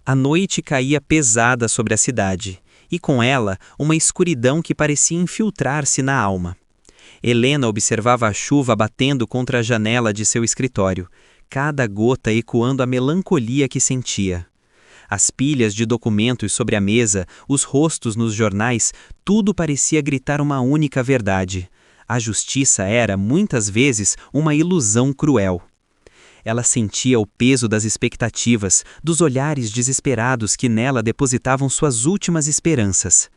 A noite caía pesada sobre a cidade, e com ela uma escuridão que parecia infiltrar-se na alma. Helena observava a chuva batendo contra a janela de seu escritório, cada gota ecoando a melancolia que sentia. As pilhas de documentos sobre a mesa, os rostos nos jornais, tudo parecia gritar uma única verdade. A justiça era, muitas vezes, uma ilusão cruel. Ela sentia o peso das expectativas, dos olhares desesperados que nela depositavam suas últimas esperanças.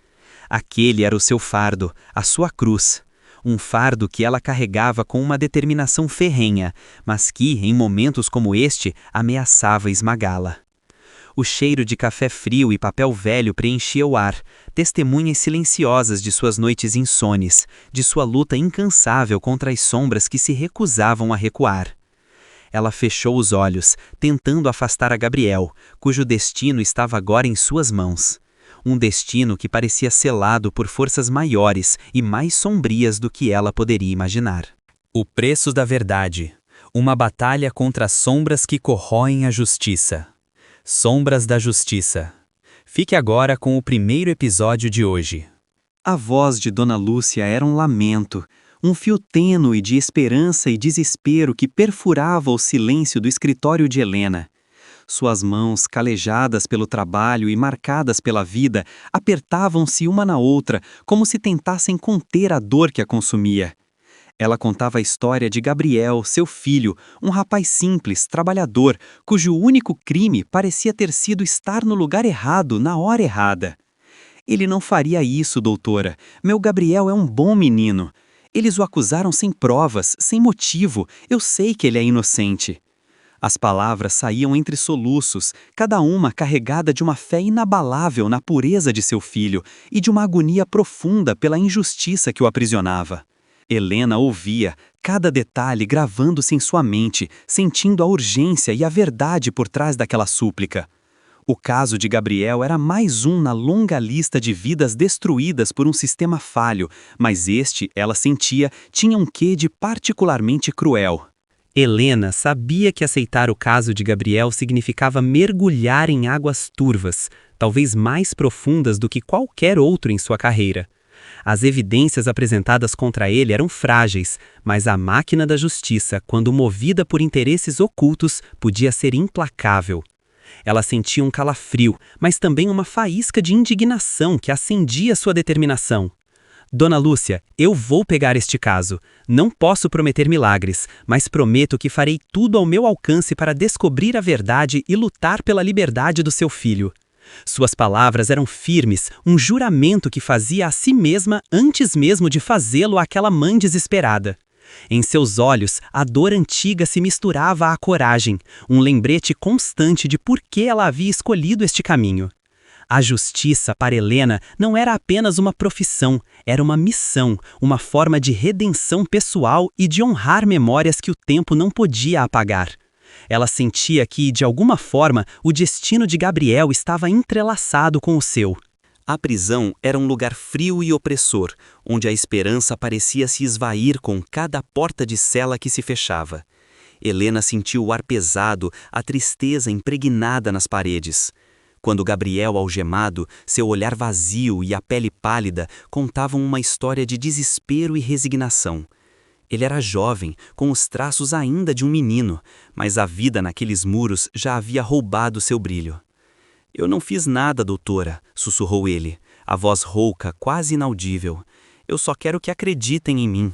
Aquele era o seu fardo, a sua cruz. Um fardo que ela carregava com uma determinação ferrenha, mas que, em momentos como este, ameaçava esmagá-la. O cheiro de café frio e papel velho preenchia o ar, testemunhas silenciosas de suas noites insones, de sua luta incansável contra as sombras que se recusavam a recuar. Ela fechou os olhos, tentando afastar a Gabriel, cujo destino estava agora em suas mãos. Um destino que parecia selado por forças maiores e mais sombrias do que ela poderia imaginar. O preço da verdade. Uma batalha contra as sombras que corroem a justiça. Sombras da Justiça. Fique agora com o primeiro episódio de hoje. A voz de Dona Lúcia era um lamento, um fio tênue de esperança e desespero que perfurava o silêncio do escritório de Helena. Suas mãos, calejadas pelo trabalho e marcadas pela vida, apertavam-se uma na outra, como se tentassem conter a dor que a consumia. Ela contava a história de Gabriel, seu filho, um rapaz simples, trabalhador, cujo único crime parecia ter sido estar no lugar errado, na hora errada. Ele não faria isso, doutora. Meu Gabriel é um bom menino. Eles o acusaram sem provas, sem motivo. Eu sei que ele é inocente. As palavras saíam entre soluços, cada uma carregada de uma fé inabalável na pureza de seu filho e de uma agonia profunda pela injustiça que o aprisionava. Helena ouvia, cada detalhe gravando-se em sua mente, sentindo a urgência e a verdade por trás daquela súplica. O caso de Gabriel era mais um na longa lista de vidas destruídas por um sistema falho, mas este, ela sentia, tinha um quê de particularmente cruel. Helena sabia que aceitar o caso de Gabriel significava mergulhar em águas turvas, talvez mais profundas do que qualquer outro em sua carreira. As evidências apresentadas contra ele eram frágeis, mas a máquina da justiça, quando movida por interesses ocultos, podia ser implacável. Ela sentia um calafrio, mas também uma faísca de indignação que acendia sua determinação. Dona Lúcia, eu vou pegar este caso. Não posso prometer milagres, mas prometo que farei tudo ao meu alcance para descobrir a verdade e lutar pela liberdade do seu filho. Suas palavras eram firmes, um juramento que fazia a si mesma antes mesmo de fazê-lo àquela mãe desesperada. Em seus olhos, a dor antiga se misturava à coragem, um lembrete constante de por que ela havia escolhido este caminho. A justiça, para Helena, não era apenas uma profissão, era uma missão, uma forma de redenção pessoal e de honrar memórias que o tempo não podia apagar. Ela sentia que, de alguma forma, o destino de Gabriel estava entrelaçado com o seu. A prisão era um lugar frio e opressor, onde a esperança parecia se esvair com cada porta de cela que se fechava. Helena sentiu o ar pesado, a tristeza impregnada nas paredes. Quando Gabriel, algemado, seu olhar vazio e a pele pálida contavam uma história de desespero e resignação. Ele era jovem, com os traços ainda de um menino, mas a vida naqueles muros já havia roubado seu brilho. Eu não fiz nada, doutora, sussurrou ele, a voz rouca, quase inaudível. Eu só quero que acreditem em mim.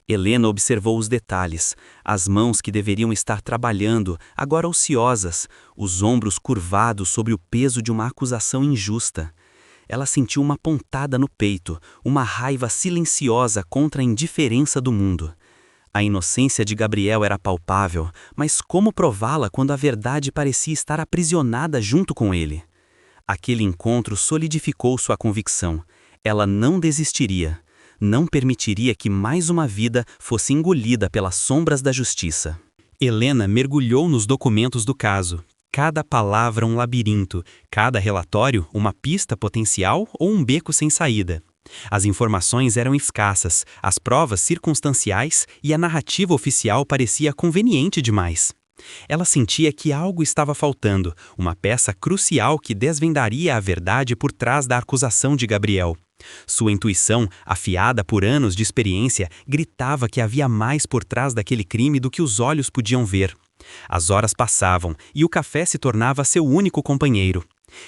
Helena observou os detalhes, as mãos que deveriam estar trabalhando, agora ociosas, os ombros curvados sob o peso de uma acusação injusta. Ela sentiu uma pontada no peito, uma raiva silenciosa contra a indiferença do mundo. A inocência de Gabriel era palpável, mas como prová-la quando a verdade parecia estar aprisionada junto com ele? Aquele encontro solidificou sua convicção. Ela não desistiria. Não permitiria que mais uma vida fosse engolida pelas sombras da justiça. Helena mergulhou nos documentos do caso. Cada palavra um labirinto, cada relatório uma pista potencial ou um beco sem saída. As informações eram escassas, as provas circunstanciais e a narrativa oficial parecia conveniente demais. Ela sentia que algo estava faltando, uma peça crucial que desvendaria a verdade por trás da acusação de Gabriel. Sua intuição, afiada por anos de experiência, gritava que havia mais por trás daquele crime do que os olhos podiam ver. As horas passavam e o café se tornava seu único companheiro.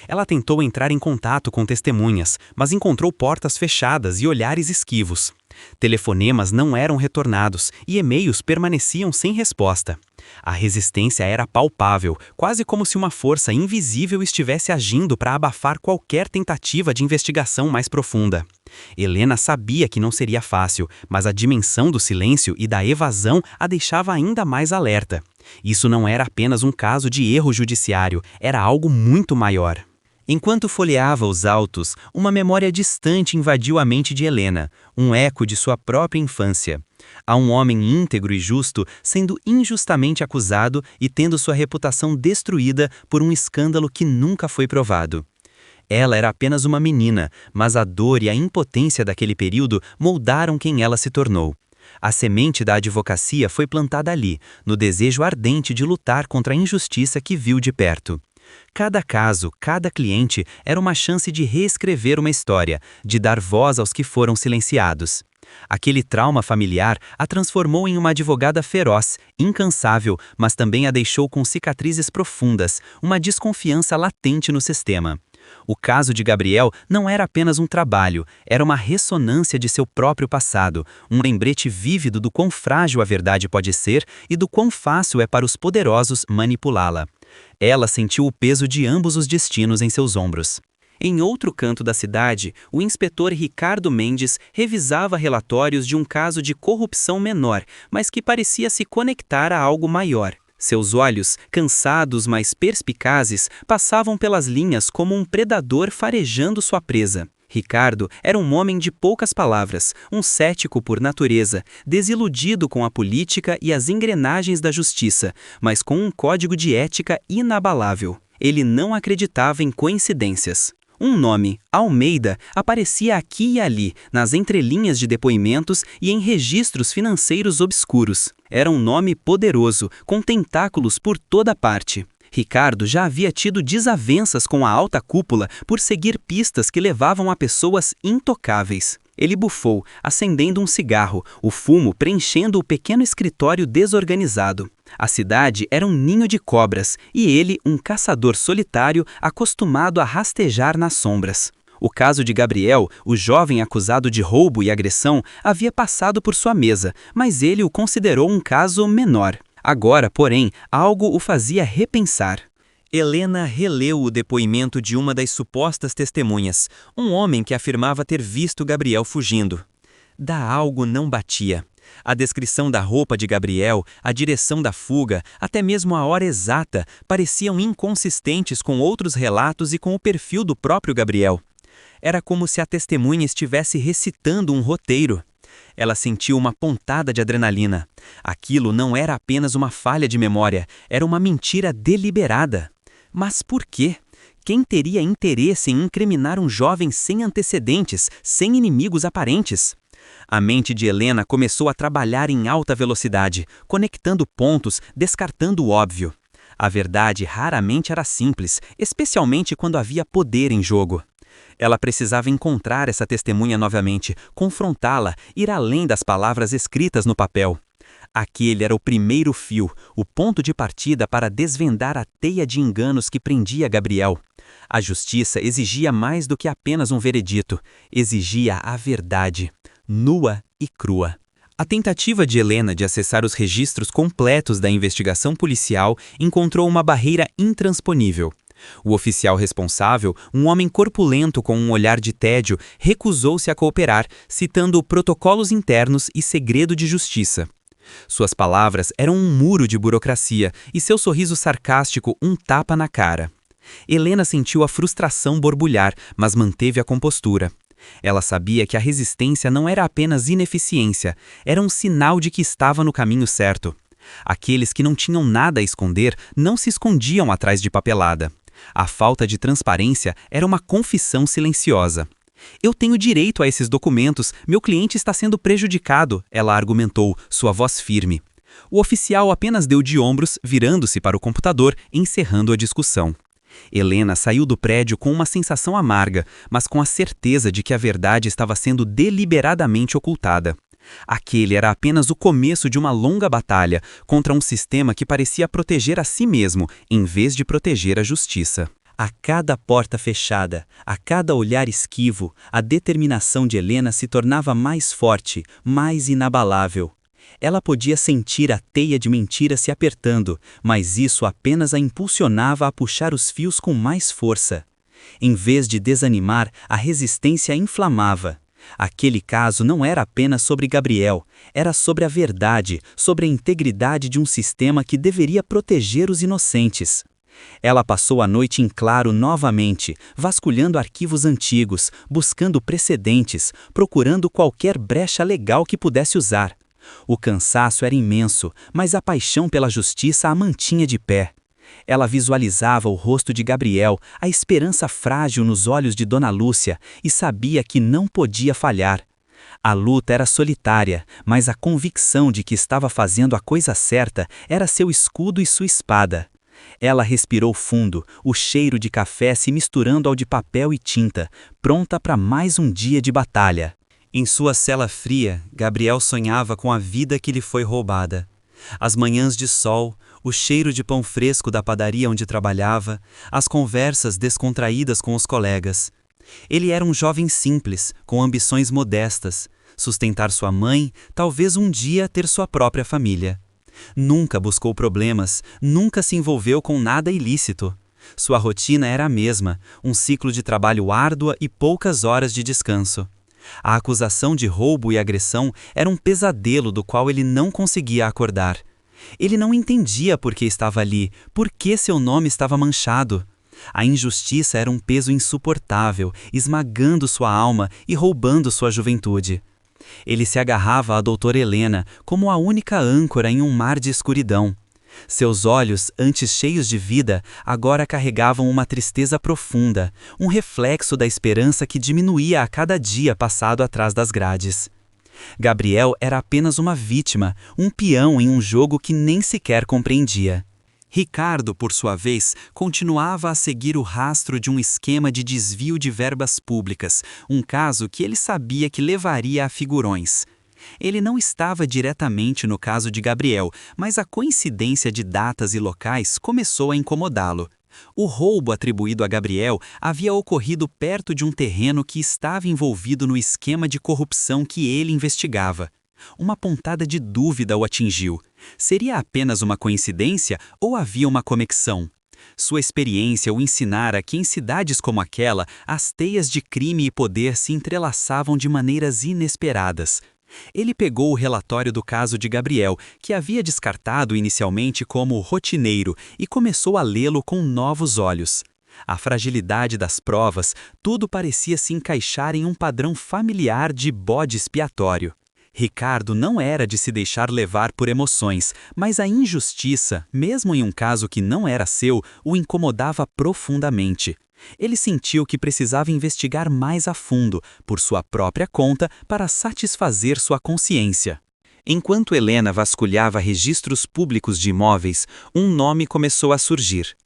Ela tentou entrar em contato com testemunhas, mas encontrou portas fechadas e olhares esquivos. Telefonemas não eram retornados e e-mails permaneciam sem resposta. A resistência era palpável, quase como se uma força invisível estivesse agindo para abafar qualquer tentativa de investigação mais profunda. Helena sabia que não seria fácil, mas a dimensão do silêncio e da evasão a deixava ainda mais alerta. Isso não era apenas um caso de erro judiciário, era algo muito maior. Enquanto folheava os autos, uma memória distante invadiu a mente de Helena, um eco de sua própria infância. Há um homem íntegro e justo sendo injustamente acusado e tendo sua reputação destruída por um escândalo que nunca foi provado. Ela era apenas uma menina, mas a dor e a impotência daquele período moldaram quem ela se tornou. A semente da advocacia foi plantada ali, no desejo ardente de lutar contra a injustiça que viu de perto. Cada caso, cada cliente era uma chance de reescrever uma história, de dar voz aos que foram silenciados. Aquele trauma familiar a transformou em uma advogada feroz, incansável, mas também a deixou com cicatrizes profundas, uma desconfiança latente no sistema. O caso de Gabriel não era apenas um trabalho, era uma ressonância de seu próprio passado, um lembrete vívido do quão frágil a verdade pode ser e do quão fácil é para os poderosos manipulá-la. Ela sentiu o peso de ambos os destinos em seus ombros. Em outro canto da cidade, o inspetor Ricardo Mendes revisava relatórios de um caso de corrupção menor, mas que parecia se conectar a algo maior. Seus olhos, cansados mas perspicazes, passavam pelas linhas como um predador farejando sua presa. Ricardo era um homem de poucas palavras, um cético por natureza, desiludido com a política e as engrenagens da justiça, mas com um código de ética inabalável. Ele não acreditava em coincidências. Um nome, Almeida, aparecia aqui e ali, nas entrelinhas de depoimentos e em registros financeiros obscuros. Era um nome poderoso, com tentáculos por toda parte. Ricardo já havia tido desavenças com a alta cúpula por seguir pistas que levavam a pessoas intocáveis. Ele bufou, acendendo um cigarro, o fumo preenchendo o pequeno escritório desorganizado. A cidade era um ninho de cobras e ele um caçador solitário acostumado a rastejar nas sombras. O caso de Gabriel, o jovem acusado de roubo e agressão, havia passado por sua mesa, mas ele o considerou um caso menor. Agora, porém, algo o fazia repensar. Helena releu o depoimento de uma das supostas testemunhas, um homem que afirmava ter visto Gabriel fugindo. Da algo não batia. A descrição da roupa de Gabriel, a direção da fuga, até mesmo a hora exata, pareciam inconsistentes com outros relatos e com o perfil do próprio Gabriel. Era como se a testemunha estivesse recitando um roteiro. Ela sentiu uma pontada de adrenalina. Aquilo não era apenas uma falha de memória, era uma mentira deliberada. Mas por quê? Quem teria interesse em incriminar um jovem sem antecedentes, sem inimigos aparentes? A mente de Helena começou a trabalhar em alta velocidade, conectando pontos, descartando o óbvio. A verdade raramente era simples, especialmente quando havia poder em jogo. Ela precisava encontrar essa testemunha novamente, confrontá-la, ir além das palavras escritas no papel. Aquele era o primeiro fio, o ponto de partida para desvendar a teia de enganos que prendia Gabriel. A justiça exigia mais do que apenas um veredito, exigia a verdade, nua e crua. A tentativa de Helena de acessar os registros completos da investigação policial encontrou uma barreira intransponível. O oficial responsável, um homem corpulento com um olhar de tédio, recusou-se a cooperar, citando protocolos internos e segredo de justiça. Suas palavras eram um muro de burocracia e seu sorriso sarcástico um tapa na cara. Helena sentiu a frustração borbulhar, mas manteve a compostura. Ela sabia que a resistência não era apenas ineficiência, era um sinal de que estava no caminho certo. Aqueles que não tinham nada a esconder não se escondiam atrás de papelada. A falta de transparência era uma confissão silenciosa. "Eu tenho direito a esses documentos, meu cliente está sendo prejudicado", ela argumentou, sua voz firme. O oficial apenas deu de ombros, virando-se para o computador, encerrando a discussão. Helena saiu do prédio com uma sensação amarga, mas com a certeza de que a verdade estava sendo deliberadamente ocultada. Aquele era apenas o começo de uma longa batalha contra um sistema que parecia proteger a si mesmo, em vez de proteger a justiça. A cada porta fechada, a cada olhar esquivo, a determinação de Helena se tornava mais forte, mais inabalável. Ela podia sentir a teia de mentira se apertando, mas isso apenas a impulsionava a puxar os fios com mais força. Em vez de desanimar, a resistência inflamava. Aquele caso não era apenas sobre Gabriel, era sobre a verdade, sobre a integridade de um sistema que deveria proteger os inocentes. Ela passou a noite em claro novamente, vasculhando arquivos antigos, buscando precedentes, procurando qualquer brecha legal que pudesse usar. O cansaço era imenso, mas a paixão pela justiça a mantinha de pé. Ela visualizava o rosto de Gabriel, a esperança frágil nos olhos de Dona Lúcia, e sabia que não podia falhar. A luta era solitária, mas a convicção de que estava fazendo a coisa certa era seu escudo e sua espada. Ela respirou fundo, o cheiro de café se misturando ao de papel e tinta, pronta para mais um dia de batalha. Em sua cela fria, Gabriel sonhava com a vida que lhe foi roubada. As manhãs de sol, o cheiro de pão fresco da padaria onde trabalhava, as conversas descontraídas com os colegas. Ele era um jovem simples, com ambições modestas, sustentar sua mãe, talvez um dia ter sua própria família. Nunca buscou problemas, nunca se envolveu com nada ilícito. Sua rotina era a mesma, um ciclo de trabalho árdua e poucas horas de descanso. A acusação de roubo e agressão era um pesadelo do qual ele não conseguia acordar. Ele não entendia por que estava ali, por que seu nome estava manchado. A injustiça era um peso insuportável, esmagando sua alma e roubando sua juventude. Ele se agarrava à doutora Helena como a única âncora em um mar de escuridão. Seus olhos, antes cheios de vida, agora carregavam uma tristeza profunda, um reflexo da esperança que diminuía a cada dia passado atrás das grades. Gabriel era apenas uma vítima, um peão em um jogo que nem sequer compreendia. Ricardo, por sua vez, continuava a seguir o rastro de um esquema de desvio de verbas públicas, um caso que ele sabia que levaria a figurões. Ele não estava diretamente no caso de Gabriel, mas a coincidência de datas e locais começou a incomodá-lo. O roubo atribuído a Gabriel havia ocorrido perto de um terreno que estava envolvido no esquema de corrupção que ele investigava. Uma pontada de dúvida o atingiu. Seria apenas uma coincidência ou havia uma conexão? Sua experiência o ensinara que em cidades como aquela, as teias de crime e poder se entrelaçavam de maneiras inesperadas. Ele pegou o relatório do caso de Gabriel, que havia descartado inicialmente como rotineiro, e começou a lê-lo com novos olhos. A fragilidade das provas, tudo parecia se encaixar em um padrão familiar de bode expiatório. Ricardo não era de se deixar levar por emoções, mas a injustiça, mesmo em um caso que não era seu, o incomodava profundamente. Ele sentiu que precisava investigar mais a fundo, por sua própria conta, para satisfazer sua consciência. Enquanto Helena vasculhava registros públicos de imóveis, um nome começou a surgir.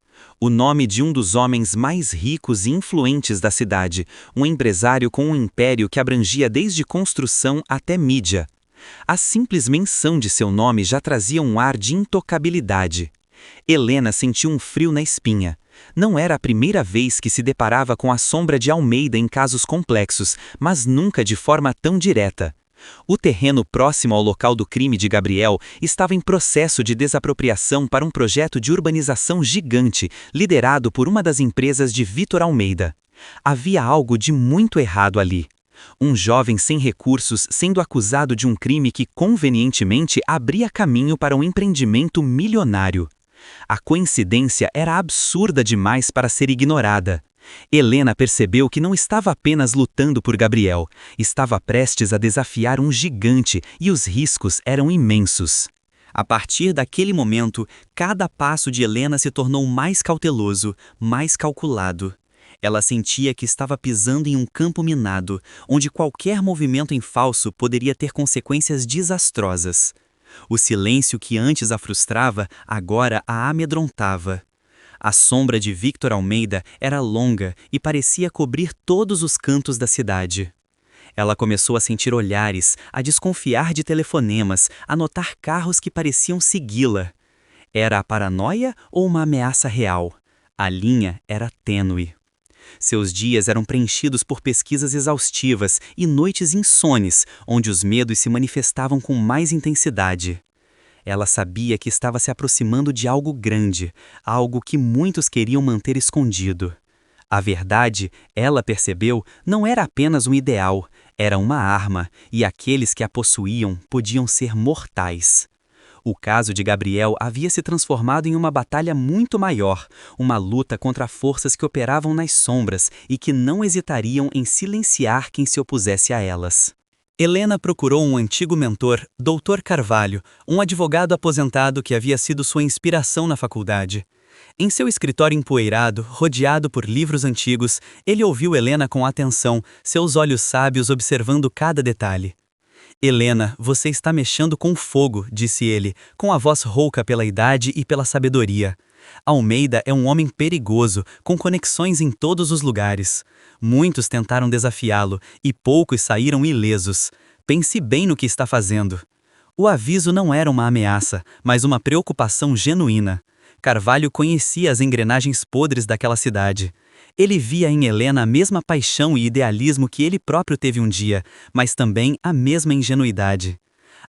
O nome de um dos homens mais ricos e influentes da cidade, um empresário com um império que abrangia desde construção até mídia. A simples menção de seu nome já trazia um ar de intocabilidade. Helena sentiu um frio na espinha. Não era a primeira vez que se deparava com a sombra de Almeida em casos complexos, mas nunca de forma tão direta. O terreno próximo ao local do crime de Gabriel estava em processo de desapropriação para um projeto de urbanização gigante, liderado por uma das empresas de Vitor Almeida. Havia algo de muito errado ali. Um jovem sem recursos sendo acusado de um crime que convenientemente abria caminho para um empreendimento milionário. A coincidência era absurda demais para ser ignorada. Helena percebeu que não estava apenas lutando por Gabriel, estava prestes a desafiar um gigante e os riscos eram imensos. A partir daquele momento, cada passo de Helena se tornou mais cauteloso, mais calculado. Ela sentia que estava pisando em um campo minado, onde qualquer movimento em falso poderia ter consequências desastrosas. O silêncio que antes a frustrava, agora a amedrontava. A sombra de Victor Almeida era longa e parecia cobrir todos os cantos da cidade. Ela começou a sentir olhares, a desconfiar de telefonemas, a notar carros que pareciam segui-la. Era a paranoia ou uma ameaça real? A linha era tênue. Seus dias eram preenchidos por pesquisas exaustivas e noites insones, onde os medos se manifestavam com mais intensidade. Ela sabia que estava se aproximando de algo grande, algo que muitos queriam manter escondido. A verdade, ela percebeu, não era apenas um ideal, era uma arma, e aqueles que a possuíam podiam ser mortais. O caso de Gabriel havia se transformado em uma batalha muito maior, uma luta contra forças que operavam nas sombras e que não hesitariam em silenciar quem se opusesse a elas. Helena procurou um antigo mentor, Dr. Carvalho, um advogado aposentado que havia sido sua inspiração na faculdade. Em seu escritório empoeirado, rodeado por livros antigos, ele ouviu Helena com atenção, seus olhos sábios observando cada detalhe. Helena, você está mexendo com fogo, disse ele, com a voz rouca pela idade e pela sabedoria. Almeida é um homem perigoso, com conexões em todos os lugares. Muitos tentaram desafiá-lo, e poucos saíram ilesos. Pense bem no que está fazendo. O aviso não era uma ameaça, mas uma preocupação genuína. Carvalho conhecia as engrenagens podres daquela cidade. Ele via em Helena a mesma paixão e idealismo que ele próprio teve um dia, mas também a mesma ingenuidade.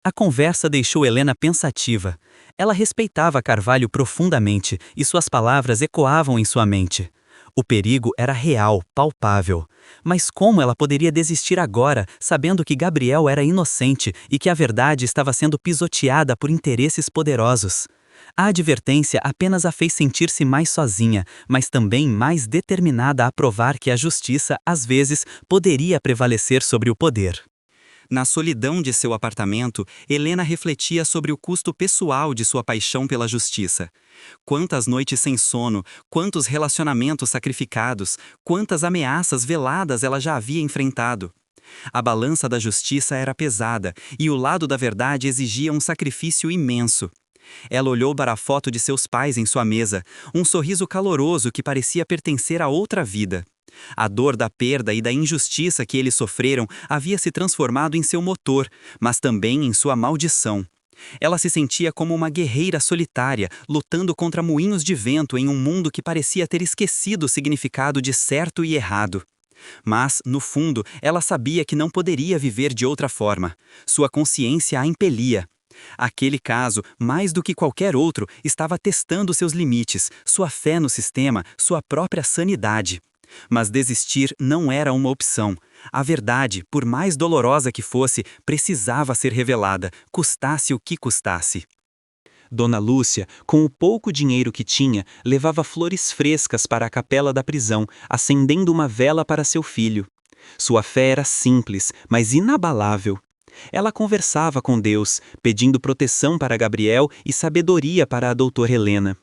A conversa deixou Helena pensativa. Ela respeitava Carvalho profundamente e suas palavras ecoavam em sua mente. O perigo era real, palpável. Mas como ela poderia desistir agora, sabendo que Gabriel era inocente e que a verdade estava sendo pisoteada por interesses poderosos? A advertência apenas a fez sentir-se mais sozinha, mas também mais determinada a provar que a justiça, às vezes, poderia prevalecer sobre o poder. Na solidão de seu apartamento, Helena refletia sobre o custo pessoal de sua paixão pela justiça. Quantas noites sem sono, quantos relacionamentos sacrificados, quantas ameaças veladas ela já havia enfrentado. A balança da justiça era pesada, e o lado da verdade exigia um sacrifício imenso. Ela olhou para a foto de seus pais em sua mesa, um sorriso caloroso que parecia pertencer a outra vida. A dor da perda e da injustiça que eles sofreram havia se transformado em seu motor, mas também em sua maldição. Ela se sentia como uma guerreira solitária, lutando contra moinhos de vento em um mundo que parecia ter esquecido o significado de certo e errado. Mas, no fundo, ela sabia que não poderia viver de outra forma. Sua consciência a impelia. Aquele caso, mais do que qualquer outro, estava testando seus limites, sua fé no sistema, sua própria sanidade. Mas desistir não era uma opção. A verdade, por mais dolorosa que fosse, precisava ser revelada, custasse o que custasse. Dona Lúcia, com o pouco dinheiro que tinha, levava flores frescas para a capela da prisão, acendendo uma vela para seu filho. Sua fé era simples, mas inabalável. Ela conversava com Deus, pedindo proteção para Gabriel e sabedoria para a doutora Helena.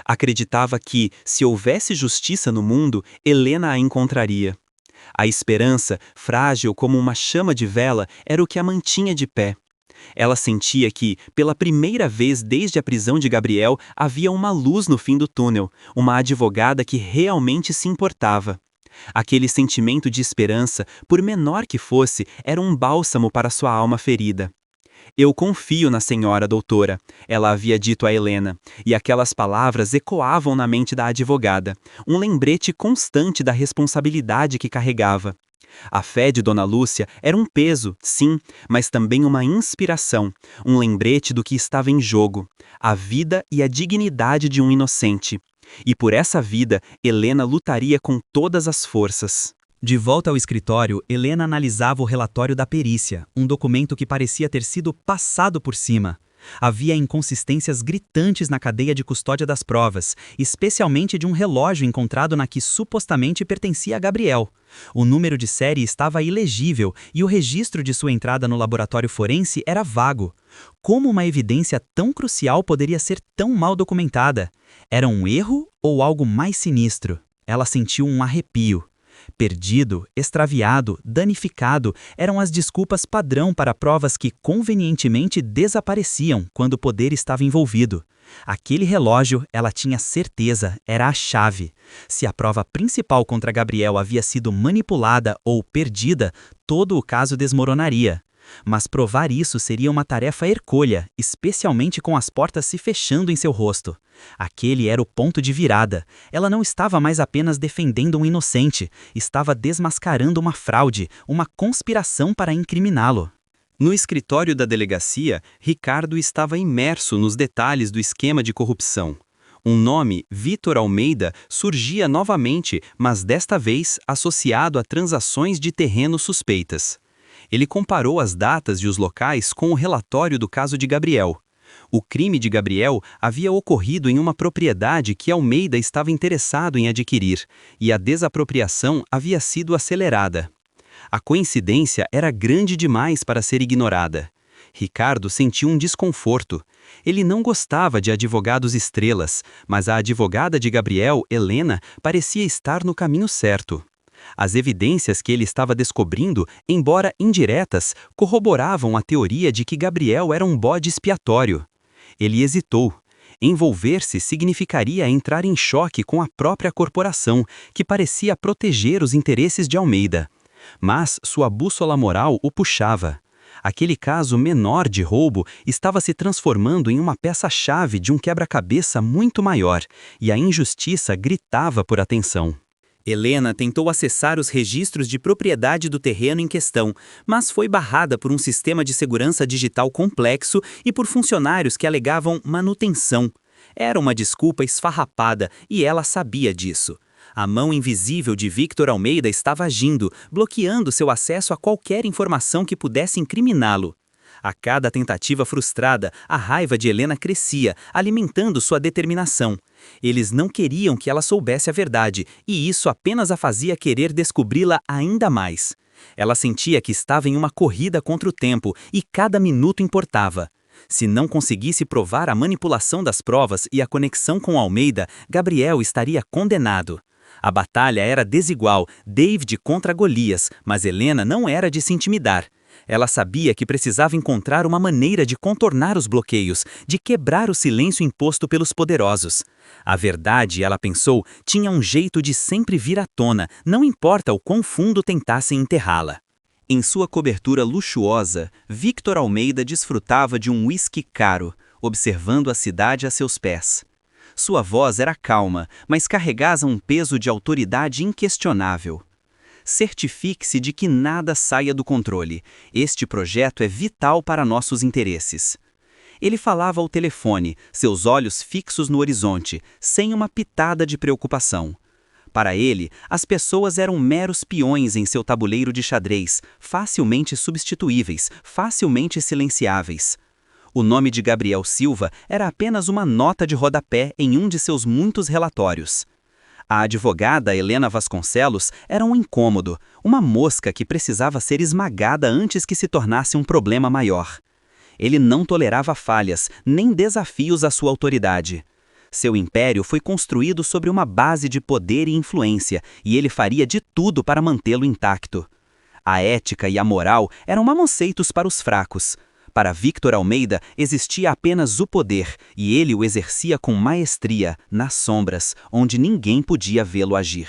Acreditava que, se houvesse justiça no mundo, Helena a encontraria. A esperança, frágil como uma chama de vela, era o que a mantinha de pé. Ela sentia que, pela primeira vez desde a prisão de Gabriel, havia uma luz no fim do túnel, uma advogada que realmente se importava. Aquele sentimento de esperança, por menor que fosse, era um bálsamo para sua alma ferida. Eu confio na senhora doutora, ela havia dito a Helena, e aquelas palavras ecoavam na mente da advogada, um lembrete constante da responsabilidade que carregava. A fé de Dona Lúcia era um peso, sim, mas também uma inspiração, um lembrete do que estava em jogo, a vida e a dignidade de um inocente. E por essa vida, Helena lutaria com todas as forças. De volta ao escritório, Helena analisava o relatório da perícia, um documento que parecia ter sido passado por cima. Havia inconsistências gritantes na cadeia de custódia das provas, especialmente de um relógio encontrado na que supostamente pertencia a Gabriel. O número de série estava ilegível e o registro de sua entrada no laboratório forense era vago. Como uma evidência tão crucial poderia ser tão mal documentada? Era um erro ou algo mais sinistro? Ela sentiu um arrepio. Perdido, extraviado, danificado eram as desculpas padrão para provas que convenientemente desapareciam quando o poder estava envolvido. Aquele relógio, ela tinha certeza, era a chave. Se a prova principal contra Gabriel havia sido manipulada ou perdida, todo o caso desmoronaria. Mas provar isso seria uma tarefa hercúlea, especialmente com as portas se fechando em seu rosto. Aquele era o ponto de virada. Ela não estava mais apenas defendendo um inocente, estava desmascarando uma fraude, uma conspiração para incriminá-lo. No escritório da delegacia, Ricardo estava imerso nos detalhes do esquema de corrupção. Um nome, Vítor Almeida, surgia novamente, mas desta vez associado a transações de terrenos suspeitas. Ele comparou as datas e os locais com o relatório do caso de Gabriel. O crime de Gabriel havia ocorrido em uma propriedade que Almeida estava interessado em adquirir, e a desapropriação havia sido acelerada. A coincidência era grande demais para ser ignorada. Ricardo sentiu um desconforto. Ele não gostava de advogados estrelas, mas a advogada de Gabriel, Helena, parecia estar no caminho certo. As evidências que ele estava descobrindo, embora indiretas, corroboravam a teoria de que Gabriel era um bode expiatório. Ele hesitou. Envolver-se significaria entrar em choque com a própria corporação, que parecia proteger os interesses de Almeida. Mas sua bússola moral o puxava. Aquele caso menor de roubo estava se transformando em uma peça-chave de um quebra-cabeça muito maior, e a injustiça gritava por atenção. Helena tentou acessar os registros de propriedade do terreno em questão, mas foi barrada por um sistema de segurança digital complexo e por funcionários que alegavam manutenção. Era uma desculpa esfarrapada e ela sabia disso. A mão invisível de Vítor Almeida estava agindo, bloqueando seu acesso a qualquer informação que pudesse incriminá-lo. A cada tentativa frustrada, a raiva de Helena crescia, alimentando sua determinação. Eles não queriam que ela soubesse a verdade, e isso apenas a fazia querer descobri-la ainda mais. Ela sentia que estava em uma corrida contra o tempo, e cada minuto importava. Se não conseguisse provar a manipulação das provas e a conexão com Almeida, Gabriel estaria condenado. A batalha era desigual, David contra Golias, mas Helena não era de se intimidar. Ela sabia que precisava encontrar uma maneira de contornar os bloqueios, de quebrar o silêncio imposto pelos poderosos. A verdade, ela pensou, tinha um jeito de sempre vir à tona, não importa o quão fundo tentassem enterrá-la. Em sua cobertura luxuosa, Vítor Almeida desfrutava de um uísque caro, observando a cidade a seus pés. Sua voz era calma, mas carregava um peso de autoridade inquestionável. Certifique-se de que nada saia do controle. Este projeto é vital para nossos interesses. Ele falava ao telefone, seus olhos fixos no horizonte, sem uma pitada de preocupação. Para ele, as pessoas eram meros peões em seu tabuleiro de xadrez, facilmente substituíveis, facilmente silenciáveis. O nome de Gabriel Silva era apenas uma nota de rodapé em um de seus muitos relatórios. A advogada Helena Vasconcelos era um incômodo, uma mosca que precisava ser esmagada antes que se tornasse um problema maior. Ele não tolerava falhas, nem desafios à sua autoridade. Seu império foi construído sobre uma base de poder e influência, e ele faria de tudo para mantê-lo intacto. A ética e a moral eram mamonceitos para os fracos. Para Vítor Almeida existia apenas o poder, e ele o exercia com maestria, nas sombras, onde ninguém podia vê-lo agir.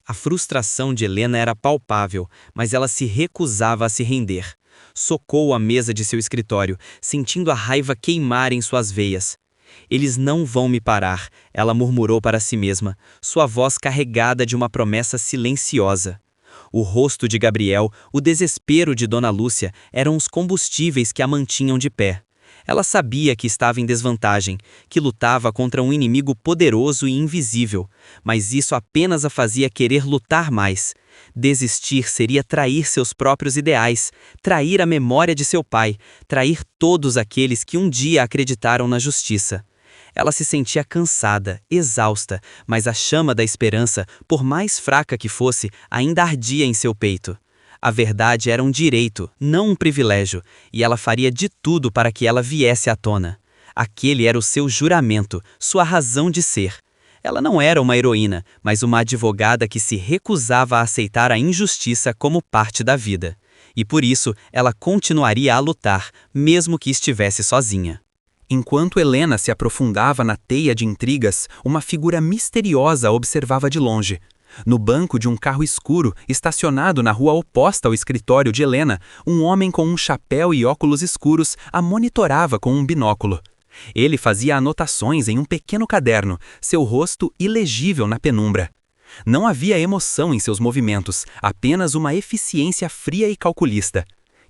A frustração de Helena era palpável, mas ela se recusava a se render. Socou a mesa de seu escritório, sentindo a raiva queimar em suas veias. "Eles não vão me parar", ela murmurou para si mesma, sua voz carregada de uma promessa silenciosa. O rosto de Gabriel, o desespero de Dona Lúcia eram os combustíveis que a mantinham de pé. Ela sabia que estava em desvantagem, que lutava contra um inimigo poderoso e invisível, mas isso apenas a fazia querer lutar mais. Desistir seria trair seus próprios ideais, trair a memória de seu pai, trair todos aqueles que um dia acreditaram na justiça. Ela se sentia cansada, exausta, mas a chama da esperança, por mais fraca que fosse, ainda ardia em seu peito. A verdade era um direito, não um privilégio, e ela faria de tudo para que ela viesse à tona. Aquele era o seu juramento, sua razão de ser. Ela não era uma heroína, mas uma advogada que se recusava a aceitar a injustiça como parte da vida. E por isso, ela continuaria a lutar, mesmo que estivesse sozinha. Enquanto Helena se aprofundava na teia de intrigas, uma figura misteriosa a observava de longe. No banco de um carro escuro, estacionado na rua oposta ao escritório de Helena, um homem com um chapéu e óculos escuros a monitorava com um binóculo. Ele fazia anotações em um pequeno caderno, seu rosto ilegível na penumbra. Não havia emoção em seus movimentos, apenas uma eficiência fria e calculista.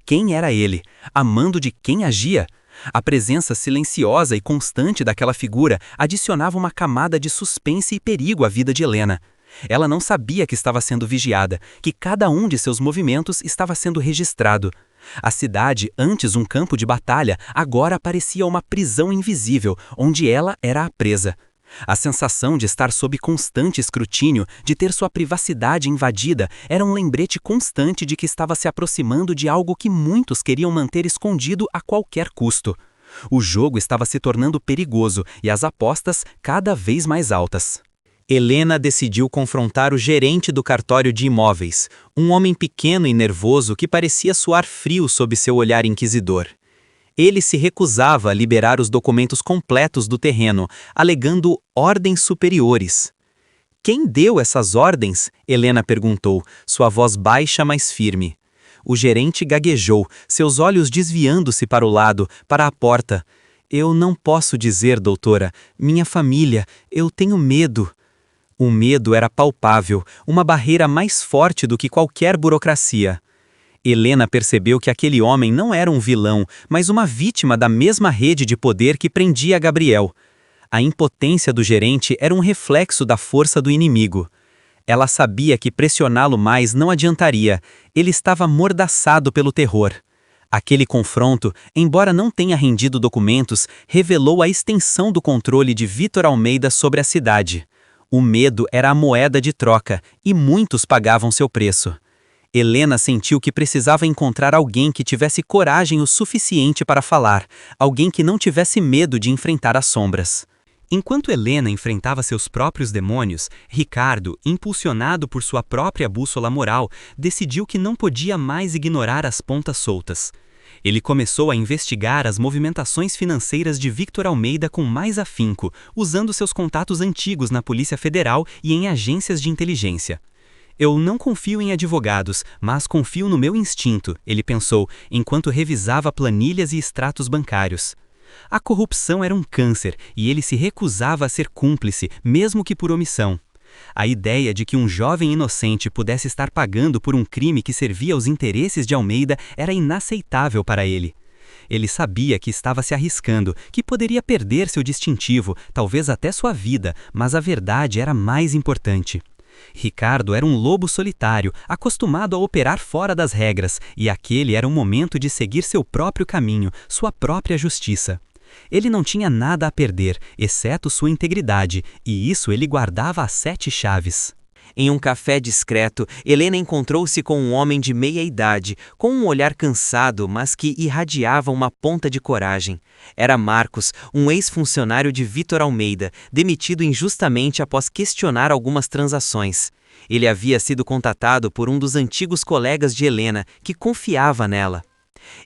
Quem era ele? A mando de quem agia? A presença silenciosa e constante daquela figura adicionava uma camada de suspense e perigo à vida de Helena. Ela não sabia que estava sendo vigiada, que cada um de seus movimentos estava sendo registrado. A cidade, antes um campo de batalha, agora parecia uma prisão invisível, onde ela era a presa. A sensação de estar sob constante escrutínio, de ter sua privacidade invadida, era um lembrete constante de que estava se aproximando de algo que muitos queriam manter escondido a qualquer custo. O jogo estava se tornando perigoso e as apostas cada vez mais altas. Helena decidiu confrontar o gerente do cartório de imóveis, um homem pequeno e nervoso que parecia suar frio sob seu olhar inquisidor. Ele se recusava a liberar os documentos completos do terreno, alegando ordens superiores. Quem deu essas ordens? Helena perguntou, sua voz baixa, mas firme. O gerente gaguejou, seus olhos desviando-se para o lado, para a porta. Eu não posso dizer, doutora. Minha família. Eu tenho medo. O medo era palpável, uma barreira mais forte do que qualquer burocracia. Helena percebeu que aquele homem não era um vilão, mas uma vítima da mesma rede de poder que prendia Gabriel. A impotência do gerente era um reflexo da força do inimigo. Ela sabia que pressioná-lo mais não adiantaria, ele estava amordaçado pelo terror. Aquele confronto, embora não tenha rendido documentos, revelou a extensão do controle de Vítor Almeida sobre a cidade. O medo era a moeda de troca, e muitos pagavam seu preço. Helena sentiu que precisava encontrar alguém que tivesse coragem o suficiente para falar, alguém que não tivesse medo de enfrentar as sombras. Enquanto Helena enfrentava seus próprios demônios, Ricardo, impulsionado por sua própria bússola moral, decidiu que não podia mais ignorar as pontas soltas. Ele começou a investigar as movimentações financeiras de Vítor Almeida com mais afinco, usando seus contatos antigos na Polícia Federal e em agências de inteligência. Eu não confio em advogados, mas confio no meu instinto, ele pensou, enquanto revisava planilhas e extratos bancários. A corrupção era um câncer e ele se recusava a ser cúmplice, mesmo que por omissão. A ideia de que um jovem inocente pudesse estar pagando por um crime que servia aos interesses de Almeida era inaceitável para ele. Ele sabia que estava se arriscando, que poderia perder seu distintivo, talvez até sua vida, mas a verdade era mais importante. Ricardo era um lobo solitário, acostumado a operar fora das regras, e aquele era o momento de seguir seu próprio caminho, sua própria justiça. Ele não tinha nada a perder, exceto sua integridade, e isso ele guardava a 7 chaves. Em um café discreto, Helena encontrou-se com um homem de meia idade, com um olhar cansado, mas que irradiava uma ponta de coragem. Era Marcos, um ex-funcionário de Vítor Almeida, demitido injustamente após questionar algumas transações. Ele havia sido contatado por um dos antigos colegas de Helena, que confiava nela.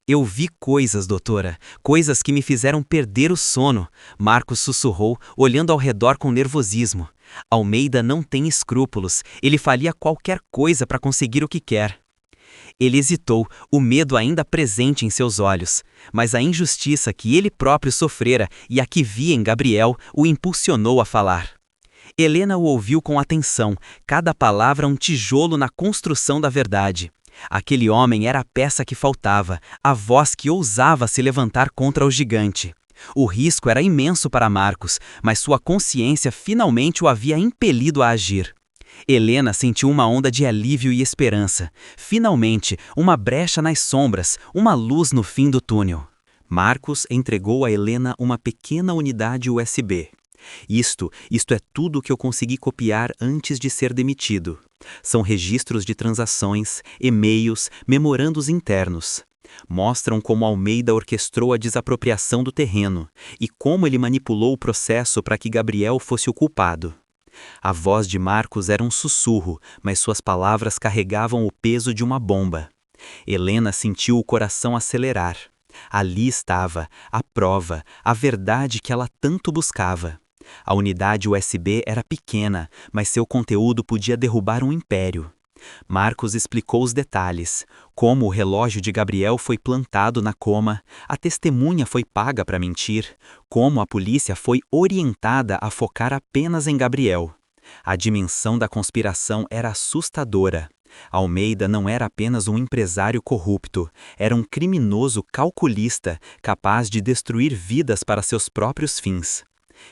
Eu vi coisas, doutora, coisas que me fizeram perder o sono, Marcos sussurrou, olhando ao redor com nervosismo. Almeida não tem escrúpulos, ele faria qualquer coisa para conseguir o que quer. Ele hesitou, o medo ainda presente em seus olhos, mas a injustiça que ele próprio sofrera e a que via em Gabriel o impulsionou a falar. Helena o ouviu com atenção, cada palavra um tijolo na construção da verdade. Aquele homem era a peça que faltava, a voz que ousava se levantar contra o gigante. O risco era imenso para Marcos, mas sua consciência finalmente o havia impelido a agir. Helena sentiu uma onda de alívio e esperança. Finalmente, uma brecha nas sombras, uma luz no fim do túnel. Marcos entregou a Helena uma pequena unidade USB. Isto é tudo que eu consegui copiar antes de ser demitido. São registros de transações, e-mails, memorandos internos. Mostram como Almeida orquestrou a desapropriação do terreno e como ele manipulou o processo para que Gabriel fosse o culpado. A voz de Marcos era um sussurro, mas suas palavras carregavam o peso de uma bomba. Helena sentiu o coração acelerar. Ali estava, a prova, a verdade que ela tanto buscava. A unidade USB era pequena, mas seu conteúdo podia derrubar um império. Marcos explicou os detalhes, como o relógio de Gabriel foi plantado na coma, a testemunha foi paga para mentir, como a polícia foi orientada a focar apenas em Gabriel. A dimensão da conspiração era assustadora. Almeida não era apenas um empresário corrupto, era um criminoso calculista capaz de destruir vidas para seus próprios fins.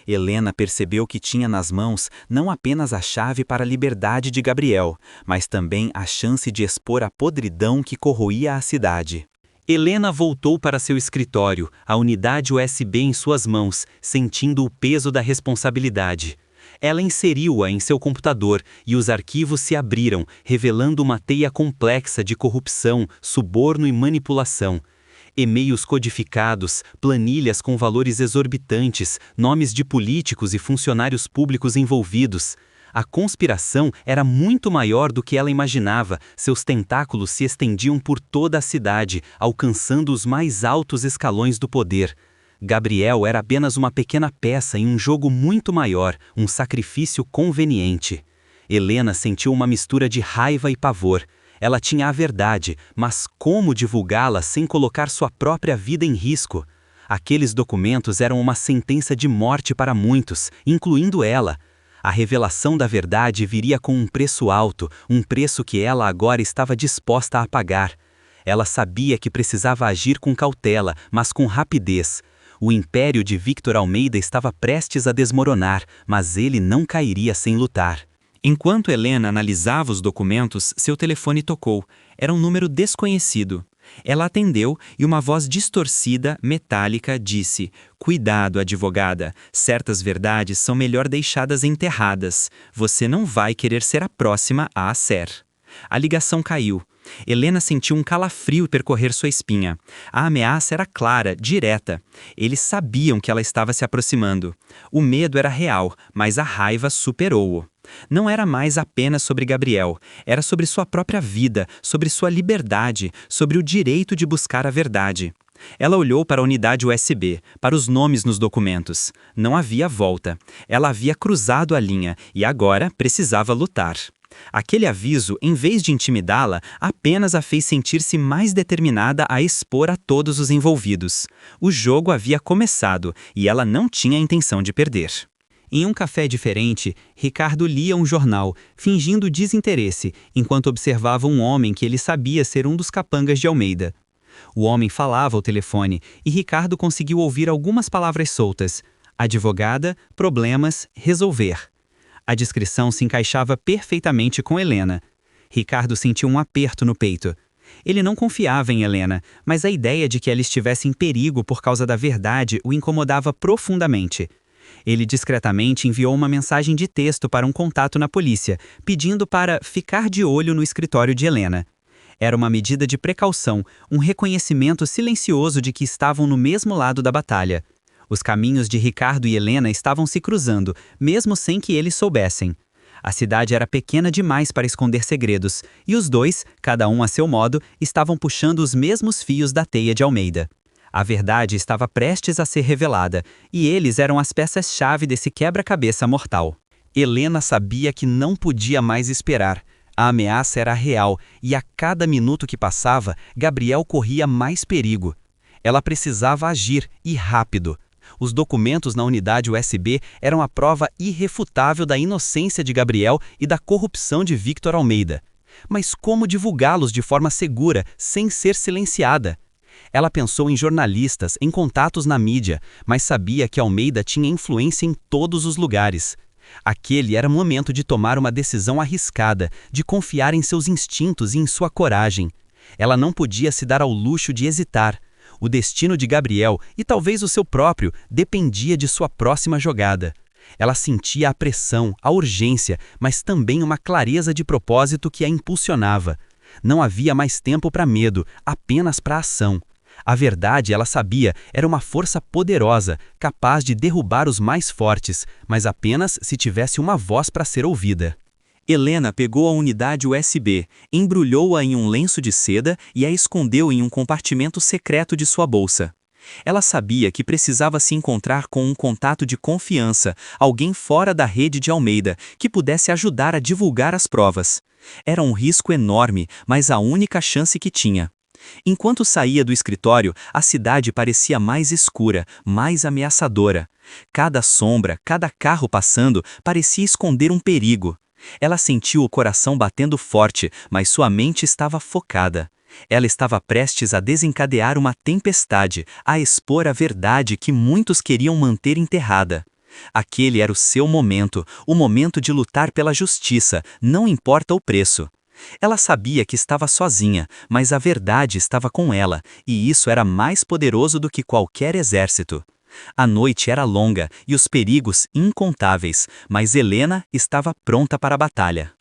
Helena percebeu que tinha nas mãos não apenas a chave para a liberdade de Gabriel, mas também a chance de expor a podridão que corroía a cidade. Helena voltou para seu escritório, a unidade USB em suas mãos, sentindo o peso da responsabilidade. Ela inseriu-a em seu computador e os arquivos se abriram, revelando uma teia complexa de corrupção, suborno e manipulação. E-mails codificados, planilhas com valores exorbitantes, nomes de políticos e funcionários públicos envolvidos. A conspiração era muito maior do que ela imaginava, seus tentáculos se estendiam por toda a cidade, alcançando os mais altos escalões do poder. Gabriel era apenas uma pequena peça em um jogo muito maior, um sacrifício conveniente. Helena sentiu uma mistura de raiva e pavor. Ela tinha a verdade, mas como divulgá-la sem colocar sua própria vida em risco? Aqueles documentos eram uma sentença de morte para muitos, incluindo ela. A revelação da verdade viria com um preço alto, um preço que ela agora estava disposta a pagar. Ela sabia que precisava agir com cautela, mas com rapidez. O império de Victor Almeida estava prestes a desmoronar, mas ele não cairia sem lutar. Enquanto Helena analisava os documentos, seu telefone tocou. Era um número desconhecido. Ela atendeu e uma voz distorcida, metálica, disse: "Cuidado, advogada. Certas verdades são melhor deixadas enterradas. Você não vai querer ser a próxima a ser." A ligação caiu. Helena sentiu um calafrio percorrer sua espinha. A ameaça era clara, direta. Eles sabiam que ela estava se aproximando. O medo era real, mas a raiva superou-o. Não era mais apenas sobre Gabriel, era sobre sua própria vida, sobre sua liberdade, sobre o direito de buscar a verdade. Ela olhou para a unidade USB, para os nomes nos documentos. Não havia volta. Ela havia cruzado a linha e agora precisava lutar. Aquele aviso, em vez de intimidá-la, apenas a fez sentir-se mais determinada a expor a todos os envolvidos. O jogo havia começado e ela não tinha a intenção de perder. Em um café diferente, Ricardo lia um jornal, fingindo desinteresse, enquanto observava um homem que ele sabia ser um dos capangas de Almeida. O homem falava ao telefone e Ricardo conseguiu ouvir algumas palavras soltas: advogada, problemas, resolver. A descrição se encaixava perfeitamente com Helena. Ricardo sentiu um aperto no peito. Ele não confiava em Helena, mas a ideia de que ela estivesse em perigo por causa da verdade o incomodava profundamente. Ele discretamente enviou uma mensagem de texto para um contato na polícia, pedindo para ficar de olho no escritório de Helena. Era uma medida de precaução, um reconhecimento silencioso de que estavam no mesmo lado da batalha. Os caminhos de Ricardo e Helena estavam se cruzando, mesmo sem que eles soubessem. A cidade era pequena demais para esconder segredos, e os dois, cada um a seu modo, estavam puxando os mesmos fios da teia de Almeida. A verdade estava prestes a ser revelada, e eles eram as peças-chave desse quebra-cabeça mortal. Helena sabia que não podia mais esperar. A ameaça era real, e a cada minuto que passava, Gabriel corria mais perigo. Ela precisava agir, e rápido. Os documentos na unidade USB eram a prova irrefutável da inocência de Gabriel e da corrupção de Victor Almeida. Mas como divulgá-los de forma segura, sem ser silenciada? Ela pensou em jornalistas, em contatos na mídia, mas sabia que Almeida tinha influência em todos os lugares. Aquele era o momento de tomar uma decisão arriscada, de confiar em seus instintos e em sua coragem. Ela não podia se dar ao luxo de hesitar. O destino de Gabriel, e talvez o seu próprio, dependia de sua próxima jogada. Ela sentia a pressão, a urgência, mas também uma clareza de propósito que a impulsionava. Não havia mais tempo para medo, apenas para ação. A verdade, ela sabia, era uma força poderosa, capaz de derrubar os mais fortes, mas apenas se tivesse uma voz para ser ouvida. Helena pegou a unidade USB, embrulhou-a em um lenço de seda e a escondeu em um compartimento secreto de sua bolsa. Ela sabia que precisava se encontrar com um contato de confiança, alguém fora da rede de Almeida, que pudesse ajudar a divulgar as provas. Era um risco enorme, mas a única chance que tinha. Enquanto saía do escritório, a cidade parecia mais escura, mais ameaçadora. Cada sombra, cada carro passando, parecia esconder um perigo. Ela sentiu o coração batendo forte, mas sua mente estava focada. Ela estava prestes a desencadear uma tempestade, a expor a verdade que muitos queriam manter enterrada. Aquele era o seu momento, o momento de lutar pela justiça, não importa o preço. Ela sabia que estava sozinha, mas a verdade estava com ela, e isso era mais poderoso do que qualquer exército. A noite era longa e os perigos incontáveis, mas Helena estava pronta para a batalha.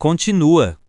Continua.